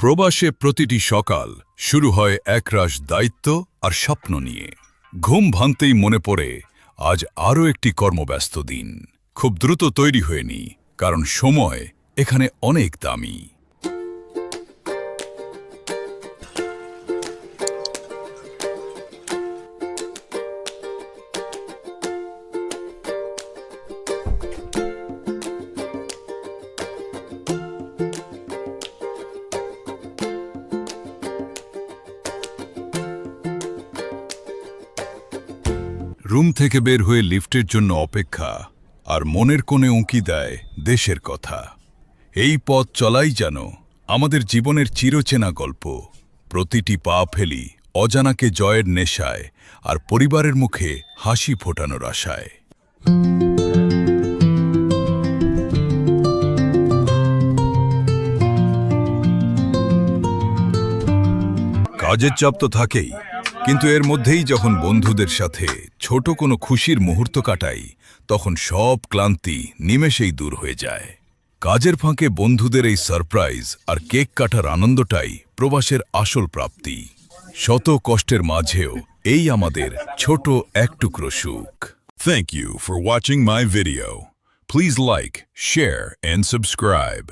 প্রবাসে প্রতিটি সকাল শুরু হয় একরাশ দায়িত্ব আর স্বপ্ন নিয়ে। ঘুম ভাঙতেই মনে পড়ে আজ আরও একটি কর্মব্যস্ত দিন। খুব দ্রুত তৈরি হয়ে নি, কারণ সময় এখানে অনেক দামি। রুম থেকে বের হয়ে লিফটের জন্য অপেক্ষা, আর মনের কোণে উঁকি দেয় দেশের কথা। এই পথ চলাই যেন আমাদের জীবনের চিরচেনা গল্প। প্রতিটি পা ফেলি অজানাকে জয়ের নেশায়, আর পরিবারের মুখে হাসি ফোটানোর আশায়। কাজের চাপ তো থাকেই, কিন্তু এর মধ্যেই যখন বন্ধুদের সাথে ছোট কোনো খুশির মুহূর্ত কাটাই, তখন সব ক্লান্তি নিমেষেই দূর হয়ে যায়। কাজের ফাঁকে বন্ধুদের এই সারপ্রাইজ আর কেক কাটার আনন্দটাই প্রবাসের আসল প্রাপ্তি। শত কষ্টের মাঝেও এই আমাদের ছোট এক টুকরো সুখ। Thank you for watching my video. Please like, share and subscribe.